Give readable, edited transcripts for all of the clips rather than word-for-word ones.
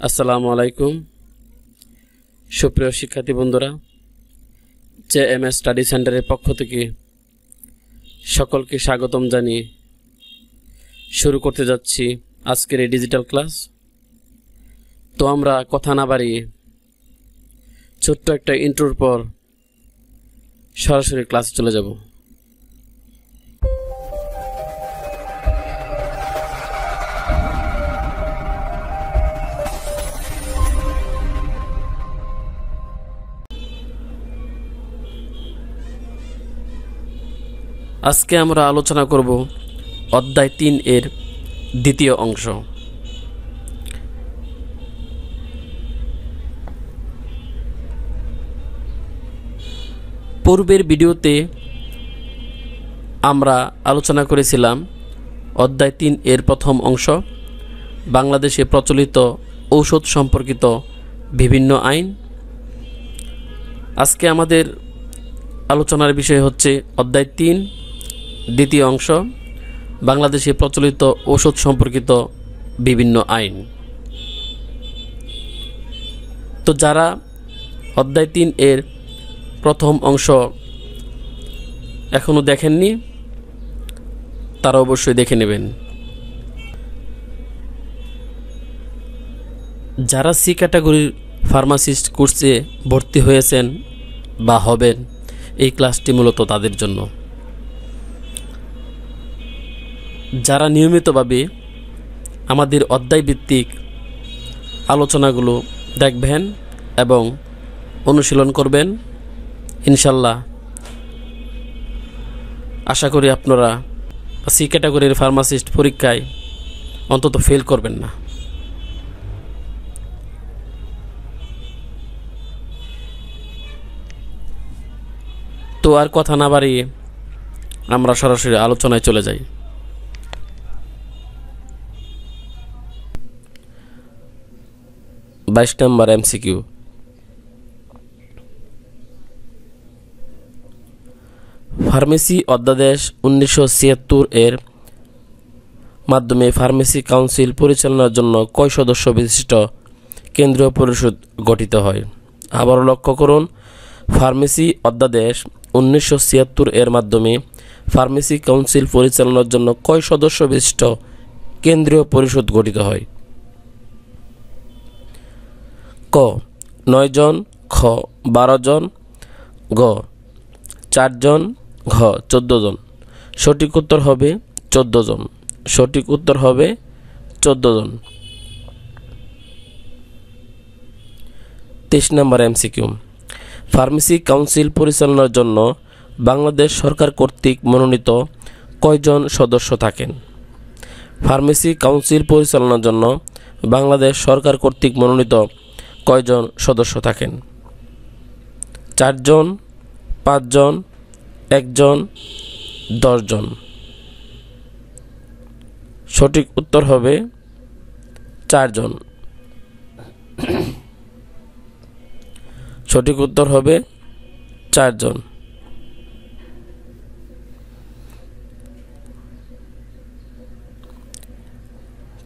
আসসালামু আলাইকুম সুপ্রিয় শিক্ষার্থী বন্ধুরা, জেএমএস স্টাডি সেন্টারের পক্ষ থেকে সকলকে স্বাগতম জানিয়ে শুরু করতে যাচ্ছি আজকের এই ডিজিটাল ক্লাস। তো আমরা কথা না বাড়িয়ে ছোট্ট একটা ইন্ট্রোর পর সরাসরি ক্লাসে চলে যাব। আজকে আমরা আলোচনা করব অধ্যায় ৩ এর দ্বিতীয় অংশ। পূর্বের ভিডিওতে আমরা আলোচনা করেছিলাম অধ্যায় ৩ এর প্রথম অংশ, বাংলাদেশে প্রচলিত ঔষধ সম্পর্কিত বিভিন্ন আইন। আজকে আমাদের আলোচনার বিষয় হচ্ছে অধ্যায় ৩ দ্বিতীয় অংশ, বাংলাদেশে প্রচলিত ঔষধ সম্পর্কিত বিভিন্ন আইন। তো যারা অধ্যায় ৩ এর প্রথম অংশ এখনও দেখেননি তারা অবশ্যই দেখে নেবেন। যারা সি ক্যাটাগরির ফার্মাসিস্ট কোর্সে ভর্তি হয়েছেন বা হবেন, এই ক্লাসটি মূলত তাদের জন্য। যারা নিয়মিতভাবে আমাদের অধ্যায়ভিত্তিক আলোচনাগুলো দেখবেন এবং অনুশীলন করবেন, ইনশাল্লাহ আশা করি আপনারা সি ক্যাটাগরির ফার্মাসিস্ট পরীক্ষায় অন্তত ফেল করবেন না। তো আর কথা না বাড়িয়ে আমরা সরাসরি আলোচনায় চলে যাই। 22 নম্বর এমসিকিউ। ফার্মেসি অধ্যাদেশ 1976 এর মাধ্যমে ফার্মেসি কাউন্সিল পরিচালনার জন্য কয় সদস্য বিশিষ্ট কেন্দ্রীয় পরিষদ গঠিত হয়? আবারও লক্ষ্য করুন, ফার্মেসি অধ্যাদেশ 1976 এর মাধ্যমে ফার্মেসি কাউন্সিল পরিচালনার জন্য কয় সদস্য বিশিষ্ট কেন্দ্রীয় পরিষদ গঠিত হয়? ক 9 জন, খ 12 জন, গ 4 জন, ঘ 14 জন। সঠিক উত্তর হবে 14 জন। সঠিক উত্তর হবে 14 জন। 23 নম্বর এমসিকিউ। ফার্মেসি কাউন্সিল পরিচালনার জন্য বাংলাদেশ সরকার কর্তৃক মনোনীত কয়জন সদস্য থাকেন? ফার্মেসি কাউন্সিল পরিচালনার জন্য বাংলাদেশ সরকার কর্তৃক মনোনীত কয়জন সদস্য থাকেন? 4 জন, 5 জন, 1 জন, 10 জন। সঠিক উত্তর হবে 4 জন। সঠিক উত্তর হবে 4 জন।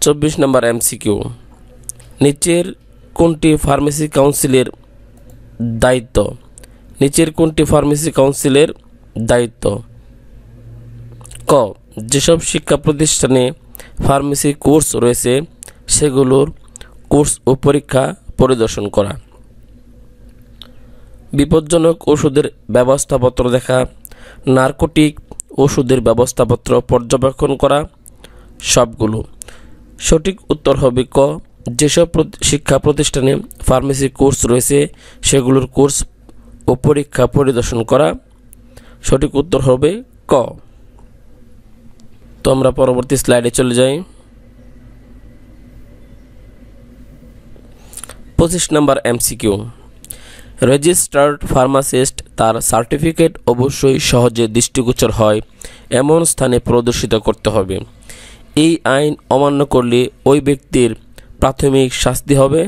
24 নম্বর এমসিকিউ। নিচের কোনটি ফার্মেসি কাউন্সিলের দায়িত্ব? নিচের কোনটি ফার্মেসি কাউন্সিলের দায়িত্ব? ক যেসব শিক্ষা প্রতিষ্ঠানে ফার্মেসি কোর্স রয়েছে সেগুলোর কোর্স ও পরীক্ষা পরিদর্শন করা, বিপজ্জনক ওষুধের ব্যবস্থাপত্র দেখা, নার্কোটিক ওষুধের ব্যবস্থাপত্র পর্যবেক্ষণ করা, সবগুলো। সঠিক উত্তর হবে ক যেসব শিক্ষা প্রতিষ্ঠানে ফার্মেসি কোর্স রয়েছে সেগুলোর কোর্স ও পরীক্ষা পরিদর্শন করা। সঠিক উত্তর হবে ক। তো আমরা পরবর্তী স্লাইডে চলে যাই। 25 নম্বর এমসিকিউ। রেজিস্টার্ড ফার্মাসিস্ট তার সার্টিফিকেট অবশ্যই সহজে দৃষ্টিগোচর হয় এমন স্থানে প্রদর্শিত করতে হবে। এই আইন অমান্য করলে ওই ব্যক্তির প্রাথমিক শাস্তি হবে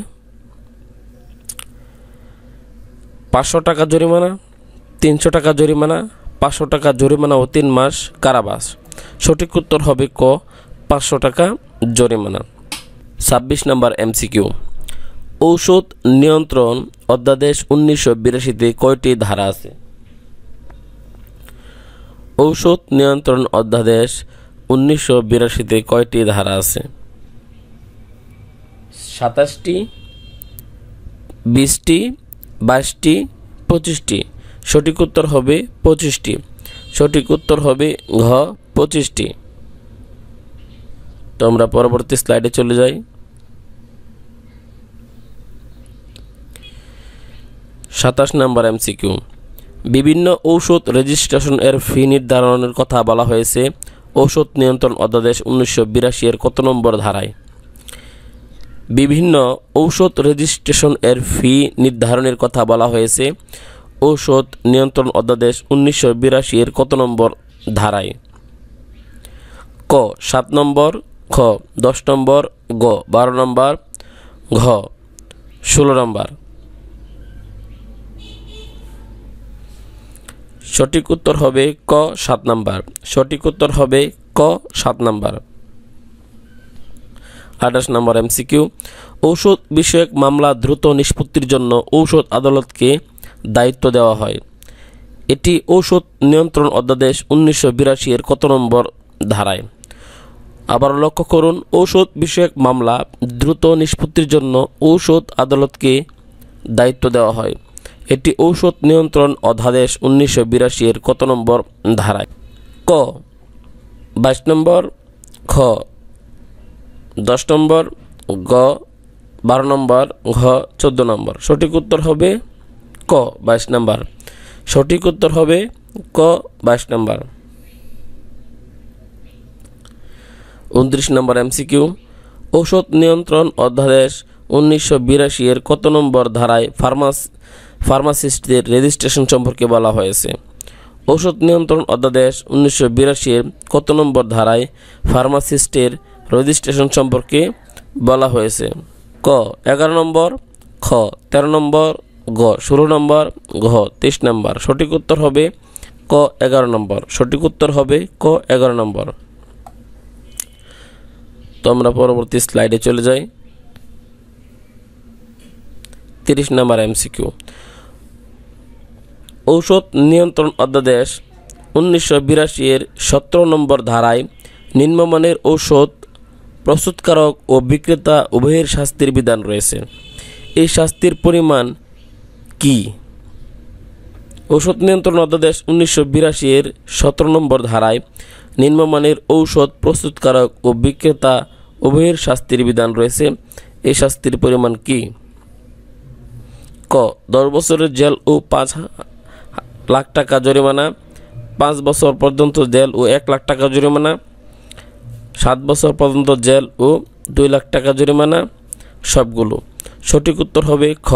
500 টাকা জরিমানা, 300 টাকা জরিমানা, 500 টাকা জরিমানা ও 3 মাস কারাবাস। সঠিক উত্তর হবে ক 500 টাকা জরিমানা। 26 নম্বর এমসিকিউ। ঔষধ নিয়ন্ত্রণ অধ্যাদেশ 1982-তে কয়টি ধারা আছে? ঔষধ নিয়ন্ত্রণ অধ্যাদেশ 1982-তে কয়টি ধারা আছে? 27টি, 20টি, 22টি, 25টি। সঠিক উত্তর হবে 25টি। সঠিক উত্তর হবে ঘ 25টি। তো আমরা পরবর্তী স্লাইডে চলে যাই। 27 নম্বর এমসিকিউ। বিভিন্ন ঔষধ রেজিস্ট্রেশন এর ফি নির্ধারণের কথা বলা হয়েছে ঔষধ নিয়ন্ত্রণ অধ্যাদেশ 1982 এর কত নম্বর ধারায়? বিভিন্ন ঔষধ রেজিস্ট্রেশন এর ফি নির্ধারণের কথা বলা হয়েছে ঔষধ নিয়ন্ত্রণ অধ্যাদেশ 1982 এর কত নম্বর ধারায়? ক 7 নম্বর, খ 10 নম্বর, গ 12 নম্বর, ঘ 16 নম্বর। সঠিক উত্তর হবে ক 7 নম্বর। সঠিক উত্তর হবে ক 7 নম্বর। 28 নম্বর এমসিকিউ। ঔষধ বিষয়ক মামলা দ্রুত নিষ্পত্তির জন্য ঔষধ আদালতকে দায়িত্ব দেওয়া হয়। এটি ঔষধ নিয়ন্ত্রণ অধ্যাদেশ 1982 এর কত নম্বর ধারায়? আবার লক্ষ্য করুন, ঔষধ বিষয়ক মামলা দ্রুত নিষ্পত্তির জন্য ঔষধ আদালতকে দায়িত্ব দেওয়া হয়। এটি ঔষধ নিয়ন্ত্রণ অধ্যাদেশ 1982 এর কত নম্বর ধারায়? ক 22 নম্বর, খ 10 নম্বর, গ 12 নম্বর, ঘ 14 নম্বর। সঠিক উত্তর হবে ক 22 নম্বর। সঠিক উত্তর হবে ক 22 নম্বর। 29 নম্বর এমসিকিউ। ঔষধ নিয়ন্ত্রণ অধ্যাদেশ 1982 এর কত নম্বর ধারায় ফার্মাসিস্টদের রেজিস্ট্রেশন সম্পর্কে বলা হয়েছে? ঔষধ নিয়ন্ত্রণ অধ্যাদেশ 1982 এর কত নম্বর ধারায় ফার্মাসিস্টের রেজিস্ট্রেশন সম্পর্কে বলা হয়েছে? ক 11 নম্বর, খ 13 নম্বর, গ 16 নম্বর, ঘ 23 নম্বর। সঠিক উত্তর হবে ক 11 নম্বর। সঠিক উত্তর হবে ক 11 নম্বর। তো আমরা পরবর্তী স্লাইডে চলে যাই। 30 নম্বর এমসিকিউ। ঔষধ নিয়ন্ত্রণ অধ্যাদেশ 1982 এর 17 নম্বর ধারায় নিম্নমানের ঔষধ প্রস্তুতকারক ও বিক্রেতা উভয়ের শাস্তির বিধান রয়েছে। এই শাস্তির পরিমাণ কি? ঔষধ নিয়ন্ত্রণ অধ্যাদেশ 1982 এর 17 নম্বর ধারায় নিম্নমানের ঔষধ প্রস্তুতকারক ও বিক্রেতা উভয়ের শাস্তির বিধান রয়েছে। এই শাস্তির পরিমাণ কি? ক 10 বছরের জেল ও 5 লাখ টাকা জরিমানা, 5 বছর পর্যন্ত জেল ও 1 লাখ টাকা জরিমানা, 7 বছর পর্যন্ত জেল ও 2 লাখ টাকা জরিমানা, সবগুলো। সঠিক উত্তর হবে খ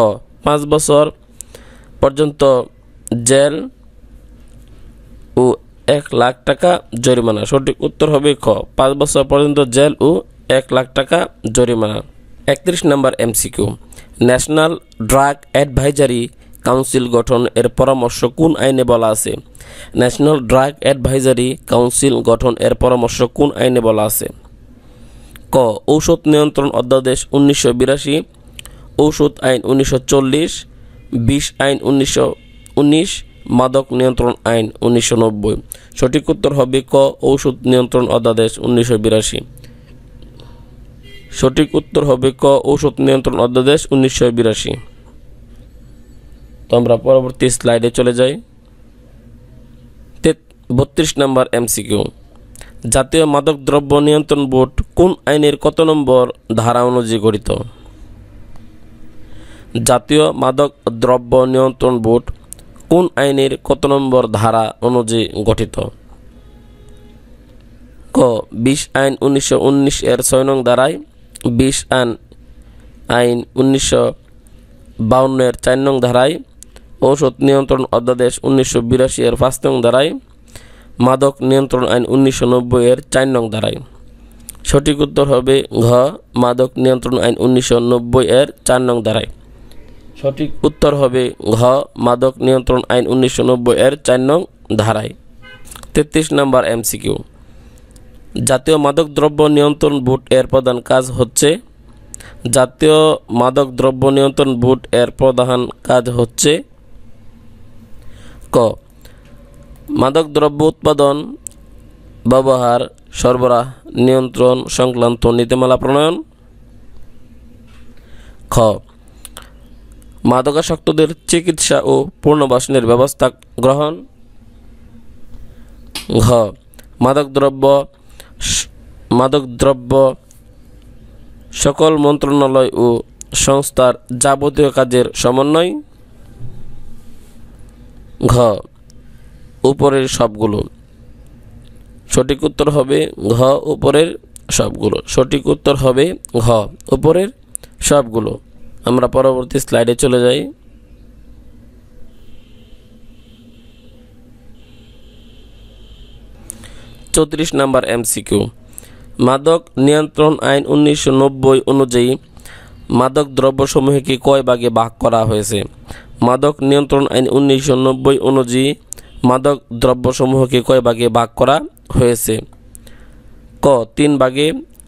5 বছর পর্যন্ত জেল ও 1 লাখ টাকা জরিমানা। সঠিক উত্তর হবে খ 5 বছর পর্যন্ত জেল ও 1 লাখ টাকা জরিমানা। 31 নম্বর MCQ. National drug advisory council গঠন এর পরামর্শ কোন আইনে বলা আছে? ন্যাশনাল ড্রাগ অ্যাডভাইজারি কাউন্সিল গঠন এর পরামর্শ কোন আইনে বলা আছে? ক ঔষধ নিয়ন্ত্রণ অধ্যাদেশ 1982, ঔষধ আইন 1940, বিষ আইন 1919, মাদক নিয়ন্ত্রণ আইন 1990। সঠিক উত্তর হবে ক ঔষধ নিয়ন্ত্রণ অধ্যাদেশ 1982। সঠিক উত্তর হবে ক ঔষধ নিয়ন্ত্রণ অধ্যাদেশ 1982। তো আমরা পরবর্তী স্লাইডে চলে যাই। 32 নম্বর এমসিকিউ। জাতীয় মাদক দ্রব্য নিয়ন্ত্রণ বোর্ড কোন আইনের কত নম্বর ধারা অনুযায়ী গঠিত? জাতীয় মাদক দ্রব্য নিয়ন্ত্রণ বোর্ড কোন আইনের কত নম্বর ধারা অনুযায়ী গঠিত? ক 20 আইন 1919 এর 6 নং ধারায়, 20 আইন 1952 এর 4 নং ধারায়, ঔষধ নিয়ন্ত্রণ অধ্যাদেশ 1982 এর 5 নং ধারায়, মাদক নিয়ন্ত্রণ আইন 1990 এর 4 নং ধারায়। সঠিক উত্তর হবে ঘ মাদক নিয়ন্ত্রণ আইন 1990 এর 4 নং ধারায়। সঠিক উত্তর হবে ঘ মাদক নিয়ন্ত্রণ আইন 1990 এর 4 নং ধারায়। 33 নম্বর এমসিকিউ। জাতীয় মাদক দ্রব্য নিয়ন্ত্রণ বোর্ড এর প্রধান কাজ হচ্ছে? জাতীয় মাদকদ্রব্য নিয়ন্ত্রণ বোর্ড এর প্রধান কাজ হচ্ছে ক মাদকদ্রব্য উৎপাদন, ব্যবহার, সরবরাহ নিয়ন্ত্রণ সংক্রান্ত নীতিমালা প্রণয়ন। খ মাদকাসক্তদের চিকিৎসা ও পুনর্বাসনের ব্যবস্থা গ্রহণ। ঘ মাদকদ্রব্য সকল মন্ত্রণালয় ও সংস্থার যাবতীয় কাজের সমন্বয়। ঘ উপরের সবগুলো। সঠিক উত্তর হবে ঘ উপরের সবগুলো। সঠিক উত্তর হবে ঘ উপরের সবগুলো। আমরা পরবর্তী স্লাইডে চলে যাই। চৌত্রিশ নম্বর এমসিকিউ। মাদক নিয়ন্ত্রণ আইন 1990 অনুযায়ী মাদক দ্রব্যসমূহকে কয় ভাগে ভাগ করা হয়েছে? মাদক নিয়ন্ত্রণ আইন 1990 অনুযায়ী মাদক দ্রব্যসমূহকে কয় ভাগে ভাগ করা হয়েছে? ক 3 ভাগে,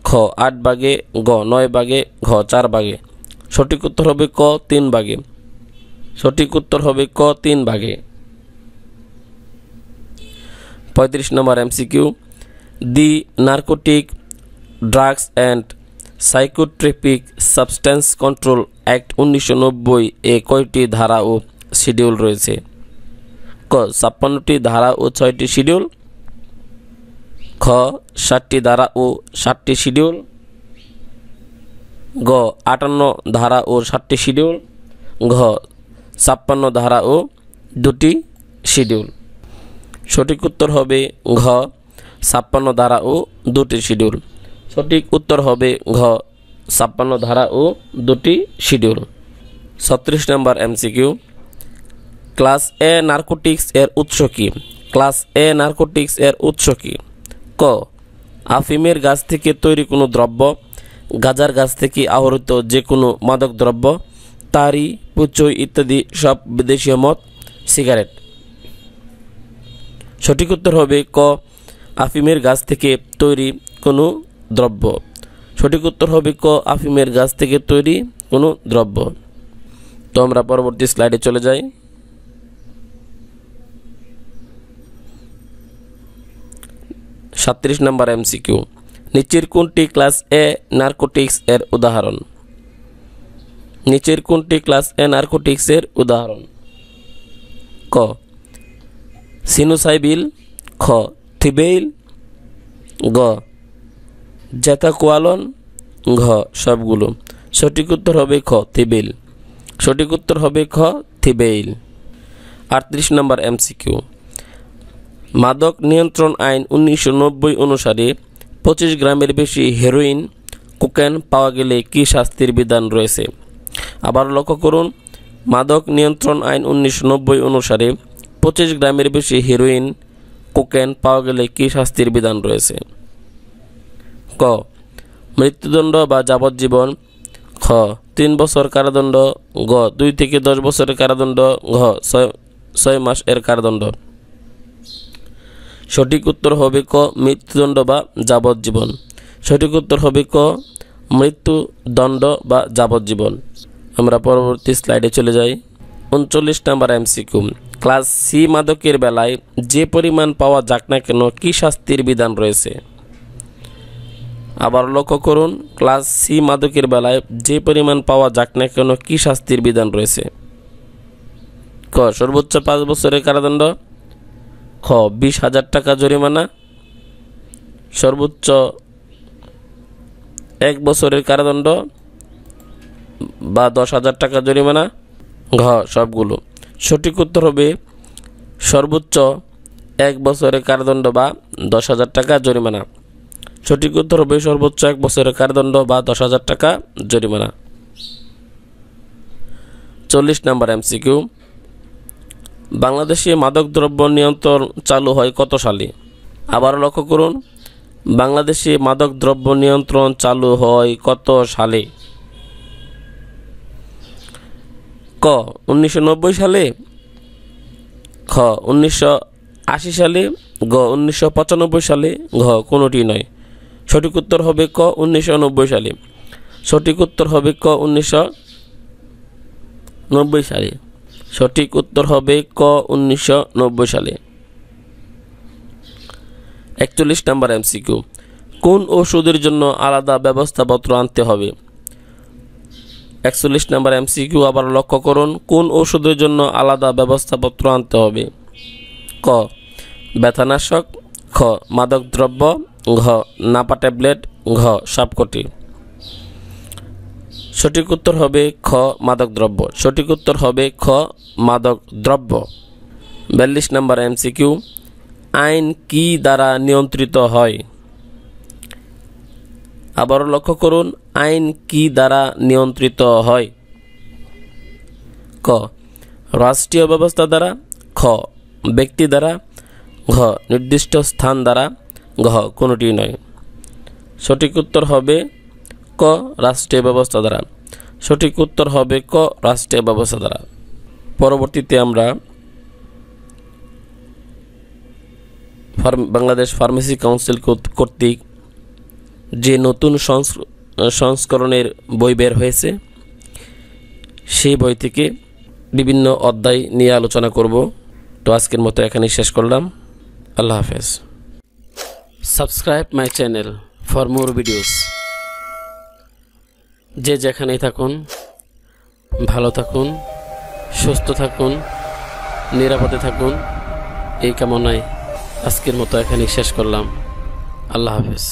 খ 8 ভাগে, গ 9 ভাগে, ঘ 4 ভাগে। সঠিক উত্তর হবে ক 3 ভাগে। সঠিক উত্তর হবে ক 3 ভাগে। 35 নম্বর MCQ. The narcotic drugs and psychotropic substance control act 1990 এ কয়টি ধারা ও শিডিউল রয়েছে? ক 56টি ধারা ও 6টি শিডিউল, খ 60টি ধারা ও 7টি শিডিউল, গ 58 ধারা ও 7টি শিডিউল, ঘ 56 ধারা ও 2টি শিডিউল। সঠিক উত্তর হবে ঘ 56 ধারা ও 2টি শিডিউল। সঠিক উত্তর হবে ঘ 56 ধারা ও 2টি শিডিউল। 36 নম্বর এমসিকিউ। ক্লাস এ নার্কোটিক্স এর উৎস কি? ক্লাস এ নার্কোটিক্স এর উৎস কি? ক আফিমের গাছ থেকে তৈরি কোনো দ্রব্য, গাঁজার গাছ থেকে আহরিত যে কোনো মাদক দ্রব্য, তারি, পুচই ইত্যাদি সব বিদেশীয় মদ, সিগারেট। সঠিক উত্তর হবে ক আফিমের গাছ থেকে তৈরি কোনো দ্রব্য। সঠিক উত্তর হবে ক আফিমের গাছ থেকে তৈরি কোনো দ্রব্য। তো আমরা পরবর্তী স্লাইডে চলে যাই। সাতত্রিশ নম্বর এমসিকিউ। নিচের কোনটি ক্লাস এ নার্কোটিক্স এর উদাহরণ? নিচের কোনটি ক্লাস এ নার্কোটিক্স এর উদাহরণ? ক সিনোসাইবিল, খ থিবেইল, গ জ্যাথাকোয়ালন, ঘ সবগুলো। সঠিক উত্তর হবে খ থিবেইল। সঠিক উত্তর হবে খ থিবেইল। 38 নম্বর এমসিকিউ। মাদক নিয়ন্ত্রণ আইন 1990 অনুসারে 25 গ্রামের বেশি হেরোইন, কোকেন পাওয়া গেলে কি শাস্তির বিধান রয়েছে? আবার লক্ষ্য করুন, মাদক নিয়ন্ত্রণ আইন 1990 অনুসারে 25 গ্রামের বেশি হেরোইন, কোকেন পাওয়া গেলে কি শাস্তির বিধান রয়েছে? ক মৃত্যুদণ্ড বা যাবজ্জীবন, খ 3 বছর কারাদণ্ড, গ 2 থেকে 10 বছরের কারাদণ্ড, ঘ 6 মাস এর কারাদণ্ড। সঠিক উত্তর হবে ক মৃত্যুদণ্ড বা যাবজ্জীবন। সঠিক উত্তর হবে ক মৃত্যুদণ্ড বা যাবজ্জীবন। আমরা পরবর্তী স্লাইডে চলে যাই। 39 নম্বর এমসিকিউ। ক্লাস সি মাদকের বেলায় যে পরিমাণ পাওয়া যাক না কেন কি শাস্তির বিধান রয়েছে? আবার লক্ষ্য করুন, ক্লাস সি মাদকের বেলায় যে পরিমাণ পাওয়া যাক না কেন কি শাস্তির বিধান রয়েছে? ক সর্বোচ্চ 5 বছরের কারাদণ্ড, খ 20,000 টাকা জরিমানা, সর্বোচ্চ 1 বছরের কারাদণ্ড বা 10,000 টাকা জরিমানা, ঘ সবগুলো। সঠিক উত্তর হবে সর্বোচ্চ 1 বছরের কারাদণ্ড বা 10,000 টাকা জরিমানা। সঠিক উত্তর হবে সর্বোচ্চ 1 বছরের কারাদণ্ড বা 10,000 টাকা জরিমানা। 40 নম্বর এমসিকিউ। বাংলাদেশে মাদকদ্রব্য নিয়ন্ত্রণ চালু হয় কত সালে? আবার লক্ষ্য করুন, বাংলাদেশে মাদকদ্রব্য নিয়ন্ত্রণ চালু হয় কত সালে? ক 1990 সালে, খ 1980 সালে, গ 1995 সালে, ঘ কোনোটি নয়। সঠিক উত্তর হবে ক 1990 সালে। সঠিক উত্তর হবে ক 1990 সালে। সঠিক উত্তর হবে ক 1990 সালে। 41 নম্বর এমসিকিউ, কোন ওষুধের জন্য আলাদা ব্যবস্থাপত্র আনতে হবে? 41 নম্বর এমসিকিউ আবার লক্ষ্য করুন, কোন ওষুধের জন্য আলাদা ব্যবস্থাপত্র আনতে হবে? ক ব্যথানাশক, খ মাদক দ্রব্য, ঘ নাপা ট্যাবলেট, ঘ সাপকটি। সঠিক উত্তর হবে খ মাদক দ্রব্য। সঠিক উত্তর হবে খ মাদক দ্রব্য। 42 নম্বর এমসিকিউ, আইন কি দ্বারা নিয়ন্ত্রিত হয়? আবারও লক্ষ্য করুন, আইন কি দ্বারা নিয়ন্ত্রিত হয়? ক রাষ্ট্রীয় ব্যবস্থা দ্বারা, খ ব্যক্তি দ্বারা, ঘ নির্দিষ্ট স্থান দ্বারা, ঘ কোনোটি নয়। সঠিক উত্তর হবে ক রাষ্ট্রীয় ব্যবস্থা দ্বারা। সঠিক উত্তর হবে ক রাষ্ট্রীয় ব্যবস্থা দ্বারা। পরবর্তীতে আমরা বাংলাদেশ ফার্মেসি কাউন্সিল কর্তৃক যে নতুন সংস্করণের বই বের হয়েছে সেই বই থেকে বিভিন্ন অধ্যায় নিয়ে আলোচনা করব। তো আজকের মতো এখানেই শেষ করলাম। আল্লাহ হাফেজ। Subscribe my channel for more videos. যে যেখানেই থাকুন ভালো থাকুন, সুস্থ থাকুন, নিরাপদে থাকুন, এই কামনায় আজকের মতো এখানেই শেষ করলাম। আল্লাহ হাফেজ।